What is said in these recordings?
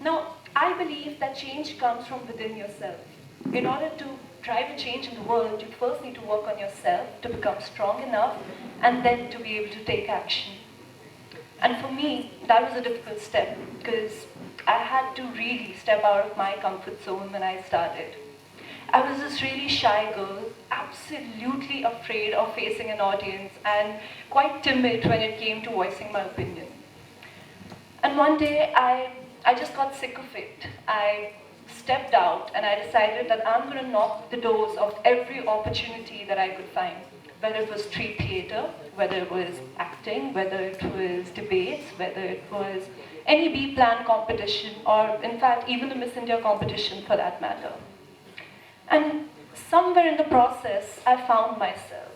Now, I believe that change comes from within yourself. In order to drive a change in the world, you first need to work on yourself to become strong enough and then to be able to take action. And for me, that was a difficult step because I had to really step out of my comfort zone when I started. I was this really shy girl, absolutely afraid of facing an audience and quite timid when it came to voicing my opinion. And one day, I just got sick of it. I stepped out and I decided that I'm going to knock the doors of every opportunity that I could find. Whether it was street theatre, whether it was acting, whether it was debates, whether it was any B-plan competition, or in fact, even the Miss India competition for that matter. And somewhere in the process, I found myself.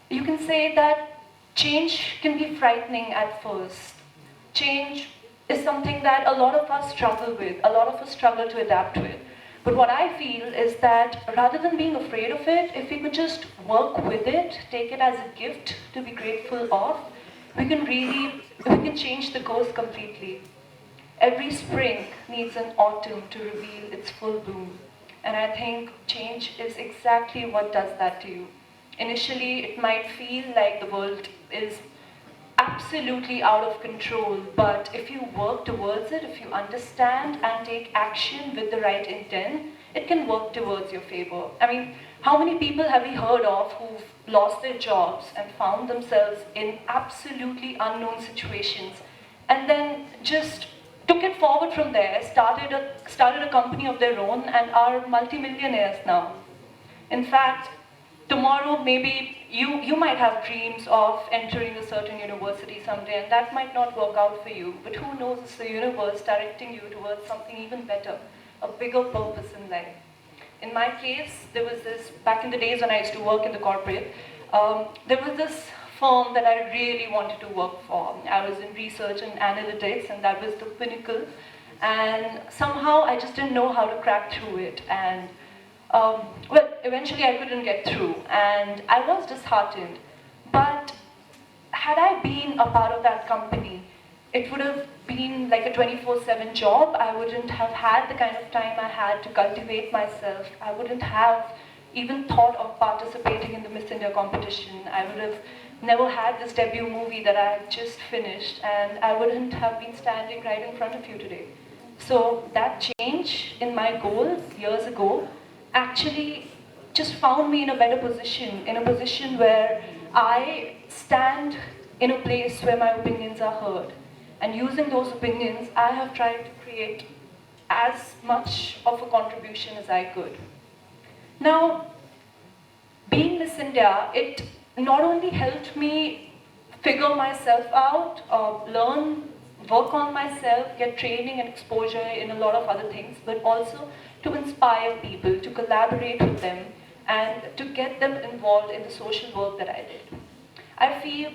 You can say that change can be frightening at first. Change is something that a lot of us struggle with, a lot of us struggle to adapt with. But what I feel is that rather than being afraid of it, if we could just work with it, take it as a gift to be grateful of, we can change the course completely. Every spring needs an autumn to reveal its full bloom. And I think change is exactly what does that to you. Initially, it might feel like the world is absolutely out of control, but if you work towards it, if you understand and take action with the right intent, it can work towards your favor. I mean, how many people have we heard of who've lost their jobs and found themselves in absolutely unknown situations and then just took it forward from there, started a company of their own and are multimillionaires now. In fact, tomorrow maybe you might have dreams of entering a certain university someday and that might not work out for you, but who knows, it's the universe directing you towards something even better, a bigger purpose in life. In my case, there was this, back in the days when I used to work in the corporate, there was this firm that I really wanted to work for. I was in research and analytics and that was the pinnacle, and somehow I just didn't know how to crack through it, and well, eventually I couldn't get through and I was disheartened. But had I been a part of that company, it would have been like a 24/7 job. I wouldn't have had the kind of time I had to cultivate myself. I wouldn't have even thought of participating in the Miss India competition. I would have never had this debut movie that I had just finished, and I wouldn't have been standing right in front of you today. So that change in my goals years ago actually just found me in a better position, in a position where I stand in a place where my opinions are heard. And using those opinions, I have tried to create as much of a contribution as I could. Now, being Miss India, it not only helped me figure myself out, learn, work on myself, get training and exposure in a lot of other things, but also to inspire people, to collaborate with them, and to get them involved in the social work that I did. I feel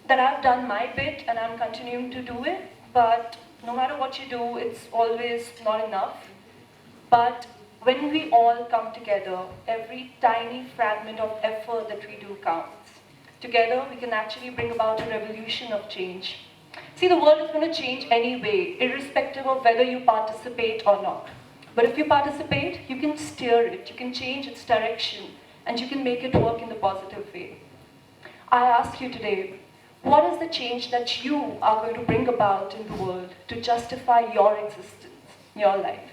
that I've done my bit and I'm continuing to do it, but no matter what you do, it's always not enough. But when we all come together, every tiny fragment of effort that we do counts. Together, we can actually bring about a revolution of change. See, the world is going to change anyway, irrespective of whether you participate or not. But if you participate, you can steer it, you can change its direction, and you can make it work in the positive way. I ask you today, what is the change that you are going to bring about in the world to justify your existence, your life?